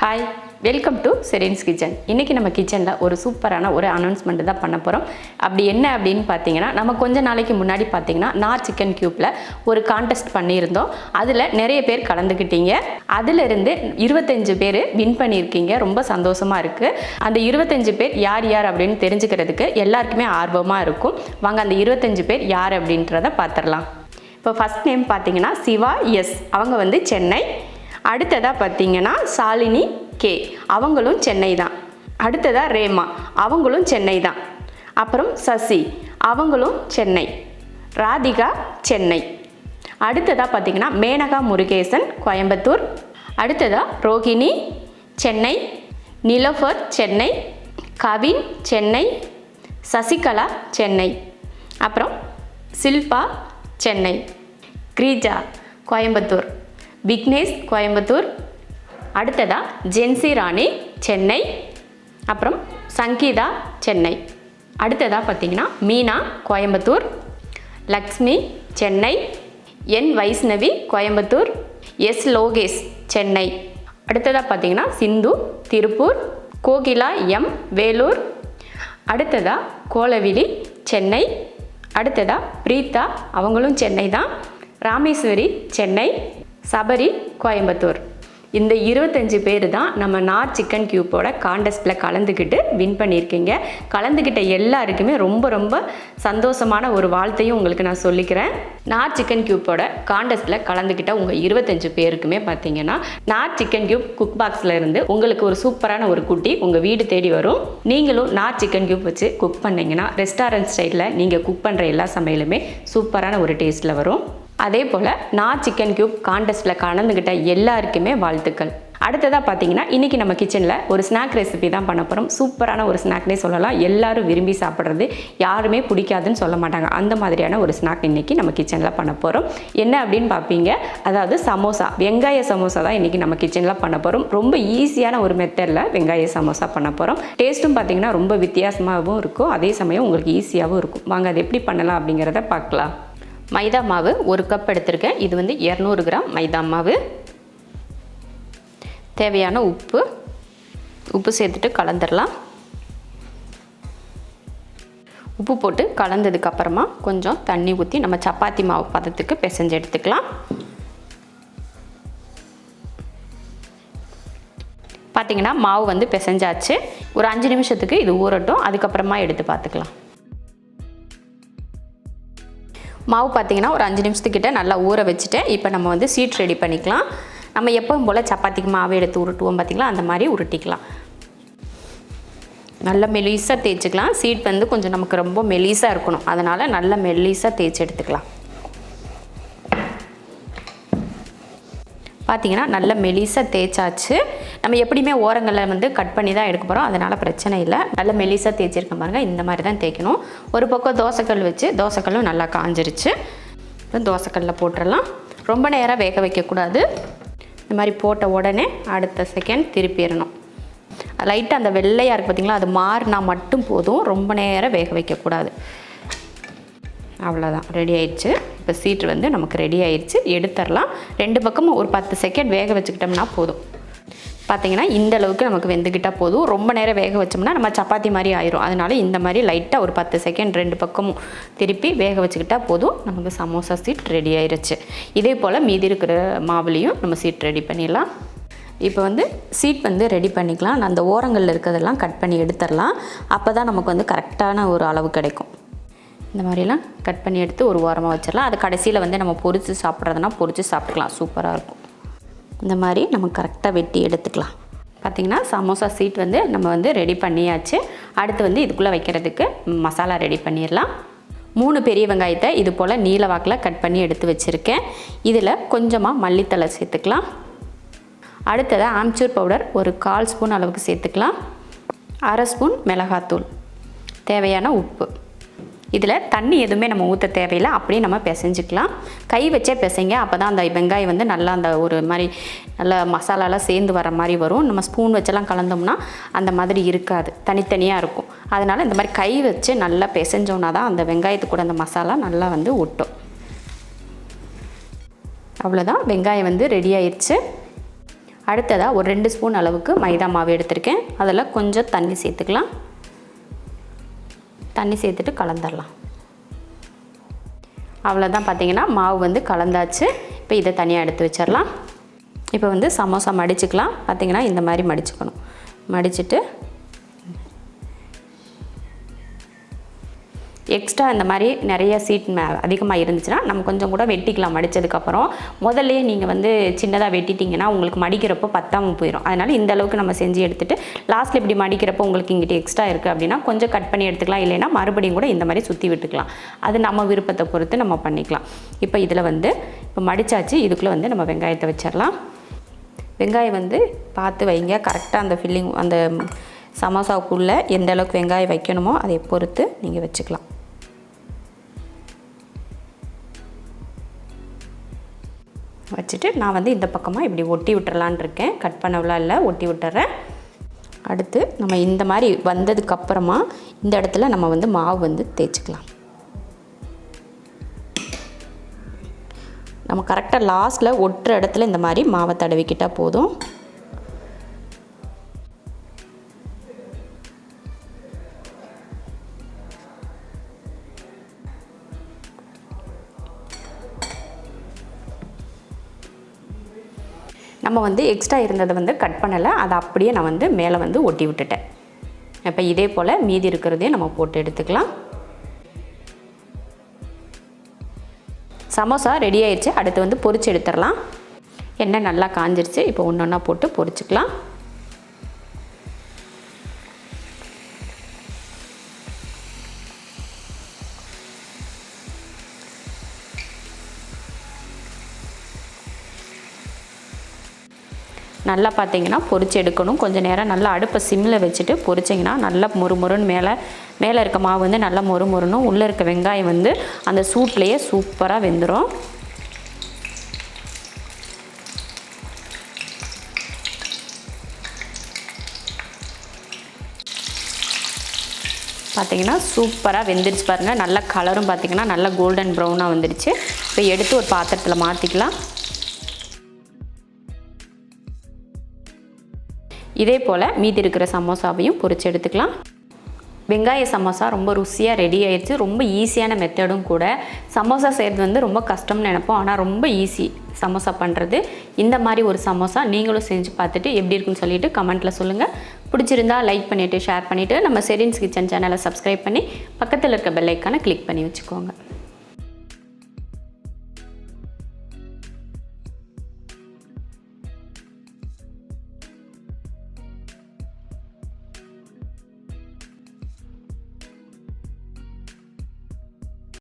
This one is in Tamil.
Hi, welcome to Sherin's kitchen. இன்றைக்கி நம்ம கிச்சனில் ஒரு சூப்பரான ஒரு அனௌன்ஸ்மெண்ட் தான் பண்ண போகிறோம். அப்படி என்ன அப்படின்னு பார்த்தீங்கன்னா, நம்ம கொஞ்ச நாளைக்கு முன்னாடி பார்த்தீங்கன்னா நார் சிக்கன் க்யூப்பில் ஒரு கான்டெஸ்ட் பண்ணியிருந்தோம். அதில் நிறைய பேர் கலந்துக்கிட்டீங்க. அதிலிருந்து 25 பேர் வின் பண்ணியிருக்கீங்க. ரொம்ப சந்தோஷமாக இருக்குது. அந்த 25 பேர் யார் யார் அப்படின்னு தெரிஞ்சுக்கிறதுக்கு எல்லாருக்குமே ஆர்வமாக இருக்கும். வாங்க அந்த 25 பேர் யார் அப்படின்றத பார்த்துடலாம். இப்போ ஃபஸ்ட் நேம் பார்த்தீங்கன்னா சிவா எஸ், அவங்க வந்து சென்னை. அடுத்ததாக பார்த்தீங்கன்னா சாலினி கே, அவங்களும் சென்னை தான். அடுத்ததாக ரேமா, அவங்களும் சென்னை தான். அப்புறம் சசி, அவங்களும் சென்னை. ராதிகா சென்னை. அடுத்ததாக பார்த்தீங்கன்னா மேனகா முருகேசன் கோயம்புத்தூர். அடுத்ததாக ரோஹிணி சென்னை. நிலோஃபர் சென்னை. கவின் சென்னை. சசிகலா சென்னை. அப்புறம் சில்பா சென்னை. கிரீஜா கோயம்புத்தூர். விக்னேஷ் கோயம்புத்தூர். அடுத்ததாக ஜென்சி ராணி சென்னை. அப்புறம் சங்கீதா சென்னை. அடுத்ததாக பார்த்தீங்கன்னா மீனா கோயம்புத்தூர். லக்ஷ்மி சென்னை. என் வைஷ்ணவி கோயம்புத்தூர். எஸ் லோகேஷ் சென்னை. அடுத்ததாக பார்த்தீங்கன்னா சிந்து திருப்பூர். கோகிலா எம் வேலூர். அடுத்ததாக கோலவிழி சென்னை. அடுத்ததாக பிரீதா, அவங்களும் சென்னை தான். ராமேஸ்வரி சென்னை. சபரி கோயம்புத்தூர். இந்த 25 பேர் தான் நம்ம நார் சிக்கன் க்யூப்போட கான்டெஸ்ட்டில் கலந்துக்கிட்டு வின் பண்ணியிருக்கீங்க. கலந்துக்கிட்ட எல்லாருக்குமே ரொம்ப ரொம்ப சந்தோஷமான ஒரு வாழ்த்தையும் உங்களுக்கு நான் சொல்லிக்கிறேன். நார் சிக்கன் க்யூப்போட கான்டெஸ்ட்டில் கலந்துக்கிட்ட உங்கள் 25 பேருக்குமே பார்த்தீங்கன்னா நார் சிக்கன் க்யூப் குக் பாக்ஸில் இருந்து உங்களுக்கு ஒரு சூப்பரான ஒரு குட்டி உங்கள் வீடு தேடி வரும். நீங்களும் நார் சிக்கன் க்யூப் வச்சு குக் பண்ணிங்கன்னா ரெஸ்டாரண்ட் ஸ்டைலில் நீங்கள் குக் பண்ணுற எல்லா சமையலுமே சூப்பரான ஒரு டேஸ்ட்டில் வரும். அதே போல் நார் சிக்கன் க்யூப் கான்டெஸ்ட்டில் கலந்துக்கிட்ட எல்லாருக்குமே வாழ்த்துக்கள். அடுத்ததாக பார்த்தீங்கன்னா இன்றைக்கி நம்ம கிச்சனில் ஒரு ஸ்நாக் ரெசிபி தான் பண்ண போகிறோம். சூப்பரான ஒரு ஸ்நாக்னே சொல்லலாம். எல்லாரும் விரும்பி சாப்பிட்றது, யாருமே பிடிக்காதுன்னு சொல்ல மாட்டாங்க. அந்த மாதிரியான ஒரு ஸ்நாக் இன்றைக்கி நம்ம கிச்சனில் பண்ண போகிறோம். என்ன அப்படின்னு பார்ப்பீங்க, அதாவது சமோசா, வெங்காய சமோசா தான் இன்றைக்கி நம்ம கிச்சனில் பண்ண போகிறோம். ரொம்ப ஈஸியான ஒரு மெத்தடில் வெங்காய சமோசா பண்ண போகிறோம். டேஸ்ட்டும் பார்த்திங்கன்னா ரொம்ப வித்தியாசமாகவும் இருக்கும், அதே சமயம் உங்களுக்கு ஈஸியாகவும் இருக்கும். வாங்க அது எப்படி பண்ணலாம் அப்படிங்கிறத பார்க்கலாம். மைதா மாவு 1 கப் எடுத்திருக்கேன். இது வந்து 200 கிராம் மைதா மாவு. தேவையான உப்பு சேர்த்துட்டு கலந்துடலாம். உப்பு போட்டு கலந்ததுக்கப்புறமா கொஞ்சம் தண்ணி ஊற்றி நம்ம சப்பாத்தி மாவு பதத்துக்கு பிசைஞ்சு எடுத்துக்கலாம். பார்த்திங்கன்னா மாவு வந்து பிசைஞ்சாச்சு. ஒரு 5 நிமிஷத்துக்கு இது ஊறட்டும், அதுக்கப்புறமா எடுத்து பார்த்துக்கலாம். மாவு பார்த்திங்கன்னா ஒரு 5 நிமிஷத்துக்கிட்ட நல்லா ஊற வச்சுட்டேன். இப்போ நம்ம வந்து சீட் ரெடி பண்ணிக்கலாம். நம்ம எப்பவும் போல் சப்பாத்திக்கு மாவு எடுத்து உருட்டுவோம் பார்த்திங்களா, அந்த மாதிரி உருட்டிக்கலாம். நல்லா மெலிசாக தேய்ச்சிக்கலாம். சீட் வந்து கொஞ்சம் நமக்கு ரொம்ப மெலிசாக இருக்கணும், அதனால் நல்லா மெலிசாக தேய்ச்சி எடுத்துக்கலாம். பார்த்திங்கன்னா நல்லா மெலிசாக தேய்ச்சாச்சு. நம்ம எப்படியுமே ஓரங்களில் வந்து கட் பண்ணி தான் எடுக்க போகிறோம், அதனால் பிரச்சனை இல்லை. நல்லா மெலிசாக தேய்ச்சிருக்க பாருங்கள், இந்த மாதிரி தான் தேய்க்கணும். ஒரு பக்கம் தோசைக்கல் வச்சு, தோசைக்கல்லும் நல்லா காஞ்சிருச்சு. தோசைக்கல்லில் போட்டுடலாம். ரொம்ப நேரம் வேக வைக்கக்கூடாது. இந்த மாதிரி போட்ட உடனே அடுத்த செகண்ட் திருப்பிடணும். லைட்டாக அந்த வெள்ளையாக இருக்குது பார்த்திங்களா, அது மாறினா மட்டும் போதும், ரொம்ப நேரம் வேக வைக்கக்கூடாது. அவ்வளோதான், ரெடி ஆயிடுச்சு. இப்போ சீட்டு வந்து நமக்கு ரெடி ஆயிடுச்சு, எடுத்துடலாம். 2 பக்கமும் ஒரு 10 செகண்ட் வேக வச்சுக்கிட்டோம்னா போதும். பார்த்திங்கன்னா இந்த அளவுக்கு நமக்கு வெந்துக்கிட்டால் போதும். ரொம்ப நேரம் வேக வச்சோம்னா நம்ம சப்பாத்தி மாதிரி ஆயிரும். அதனால இந்த மாதிரி லைட்டாக ஒரு 10 செகண்ட் 2 பக்கமும் திருப்பி வேக வச்சுக்கிட்டால் போதும். நமக்கு சமோசா சீட் ரெடி ஆயிடுச்சு. இதே போல் மீதி இருக்கிற மாவுலேயும் நம்ம சீட் ரெடி பண்ணிடலாம். இப்போ வந்து சீட் வந்து ரெடி பண்ணிக்கலாம். நான் அந்த ஓரங்களில் இருக்கிறதெல்லாம் கட் பண்ணி எடுத்துடலாம். அப்போ தான் நமக்கு வந்து கரெக்டான ஒரு அளவு கிடைக்கும். இந்த மாதிரிலாம் கட் பண்ணி எடுத்து ஒரு ஓரமாக வச்சிடலாம். அது கடைசியில் வந்து நம்ம பொரித்து சாப்பிட்றதுனா பொரித்து சாப்பிட்டுக்கலாம், சூப்பராக இருக்கும். இந்த மாதிரி நம்ம கரெக்டாக வெட்டி எடுத்துக்கலாம். பார்த்திங்கன்னா சமோசா சீட் வந்து நம்ம வந்து ரெடி பண்ணியாச்சு. அடுத்து வந்து இதுக்குள்ளே வைக்கிறதுக்கு மசாலா ரெடி பண்ணிடலாம். 3 பெரிய வெங்காயத்தை இது போல் நீல வாக்கில் கட் பண்ணி எடுத்து வச்சுருக்கேன். இதில் கொஞ்சமாக மல்லித்தலை சேர்த்துக்கலாம். அடுத்ததாக ஆம்ச்சூர் பவுடர் ஒரு 1/4 ஸ்பூன் அளவுக்கு சேர்த்துக்கலாம். 1/2 ஸ்பூன் மிளகாத்தூள், தேவையான உப்பு. இதில் தண்ணி எதுவுமே நம்ம ஊற்ற தேவையில்லை, அப்படியே நம்ம பிசைஞ்சிக்கலாம். கை வச்சே பிசைங்க, அப்போ தான் அந்த வெங்காயம் வந்து நல்லா அந்த ஒரு மாதிரி நல்லா மசாலாலாம் சேர்ந்து வர மாதிரி வரும். நம்ம ஸ்பூன் வச்செல்லாம் கலந்தோம்னா அந்த மாதிரி இருக்காது, தனித்தனியாக இருக்கும். அதனால் இந்த மாதிரி கை வச்சு நல்லா பிசைஞ்சோன்னா தான் அந்த வெங்காயத்துக்கு கூட அந்த மசாலா நல்லா வந்து ஒட்டும். அவ்வளோதான், வெங்காயம் வந்து ரெடி ஆயிடுச்சு. அடுத்ததாக ஒரு 2 ஸ்பூன் அளவுக்கு மைதா மாவு எடுத்திருக்கேன். அதில் கொஞ்சம் தண்ணி சேர்த்துக்கலாம். தண்ணி சேர்த்துட்டு கலந்துடலாம். அவ்வளோதான், பார்த்திங்கன்னா மாவு வந்து கலந்தாச்சு. இப்போ இதை தனியாக எடுத்து வச்சிடலாம். இப்போ வந்து சமோசா மடிச்சுக்கலாம். பார்த்திங்கன்னா இந்த மாதிரி மடிச்சுக்கணும். மடிச்சுட்டு எக்ஸ்ட்ரா இந்த மாதிரி நிறைய சீட் அதிகமாக இருந்துச்சுன்னா நம்ம கொஞ்சம் கூட வெட்டிக்கலாம். மடித்ததுக்கப்புறம் முதல்லையே நீங்கள் வந்து சின்னதாக வெட்டிட்டிங்கன்னா உங்களுக்கு மடிக்கிறப்போ பத்தாமல் போயிடும். அதனால் இந்த அளவுக்கு நம்ம செஞ்சு எடுத்துகிட்டு லாஸ்ட்டில் இப்படி மடிக்கிறப்போ உங்களுக்கு இங்கிட்ட எக்ஸ்ட்ரா இருக்குது அப்படின்னா கொஞ்சம் கட் பண்ணி எடுத்துக்கலாம். இல்லைன்னா மறுபடியும் கூட இந்த மாதிரி சுற்றி விட்டுக்கலாம். அது நம்ம விருப்பத்தை பொறுத்து நம்ம பண்ணிக்கலாம். இப்போ இதில் வந்து இப்போ மடித்தாச்சு. இதுக்குள்ளே வந்து நம்ம வெங்காயத்தை வச்சிடலாம். வெங்காயம் வந்து பார்த்து வைங்க. கரெக்டாக அந்த ஃபில்லிங் அந்த சமோசாவுக்குள்ளே எந்த அளவுக்கு வெங்காயம் வைக்கணுமோ அதை பொறுத்து நீங்கள் வச்சுக்கலாம். வச்சுட்டு நான் வந்து இந்த பக்கமாக இப்படி ஒட்டி விட்டுறலான் இருக்கேன். கட் பண்ணவெலாம் இல்லை, ஒட்டி விட்டுறேன். அடுத்து நம்ம இந்த மாதிரி வந்ததுக்கப்புறமா இந்த இடத்துல நம்ம வந்து மாவு வந்து தேய்ச்சிக்கலாம். நம்ம கரெக்டாக லாஸ்ட்டில் ஒட்டுற இடத்துல இந்த மாதிரி மாவை தடவிக்கிட்டால் போதும். நம்ம வந்து எக்ஸ்ட்ரா இருந்ததை வந்து கட் பண்ணலை, அதை அப்படியே நான் வந்து மேலே வந்து ஒட்டி விட்டுட்டேன். இப்போ இதே போல் மீதி இருக்கிறதையும் நம்ம போட்டு எடுத்துக்கலாம். சமோசா ரெடி ஆயிடுச்சு. அடுத்து வந்து பொரிச்சு எடுத்துடலாம். எண்ணெய் நல்லா காஞ்சிருச்சு. இப்போ ஒன்று ஒன்றா போட்டு பொரிச்சுக்கலாம். நல்லா பார்த்தீங்கன்னா பொரிச்சு எடுக்கணும். கொஞ்சம் நேரம் நல்லா அடுப்பை சிம்மில் வச்சுட்டு பொரிச்சிங்கன்னா நல்லா மொறுமொறுன்னு மேலே இருக்க மாவு வந்து நல்லா மொறுமொறுணும். உள்ளே இருக்க வெங்காயம் வந்து அந்த சூட்லேயே சூப்பராக வெந்துடும். பார்த்திங்கன்னா சூப்பராக வெந்துருச்சு பாருங்கள். நல்லா கலரும் பார்த்திங்கன்னா நல்லா கோல்டன் ப்ரௌனாக வந்துடுச்சு. இப்போ எடுத்து ஒரு பாத்திரத்தில் மாற்றிக்கலாம். இதே போல் மீதி இருக்கிற சமோசாவையும் பொரிச்சு எடுத்துக்கலாம். வெங்காய சமோசா ரொம்ப ருசியாக ரெடி ஆயிடுச்சு. ரொம்ப ஈஸியான மெத்தடும் கூட. சமோசா செய்கிறது வந்து ரொம்ப கஷ்டம்னு நினைப்போம், ஆனால் ரொம்ப ஈஸி சமோசா பண்ணுறது. இந்த மாதிரி ஒரு சமோசா நீங்களும் செஞ்சு பார்த்துட்டு எப்படி இருக்குன்னு சொல்லிட்டு கமெண்ட்டில் சொல்லுங்கள். பிடிச்சிருந்தா லைக் பண்ணிவிட்டு ஷேர் பண்ணிவிட்டு நம்ம ஷெரின்ஸ் கிச்சன் சேனலை சப்ஸ்கிரைப் பண்ணி பக்கத்தில் இருக்க பெல் ஐக்கானை கிளிக் பண்ணி வச்சுக்கோங்க.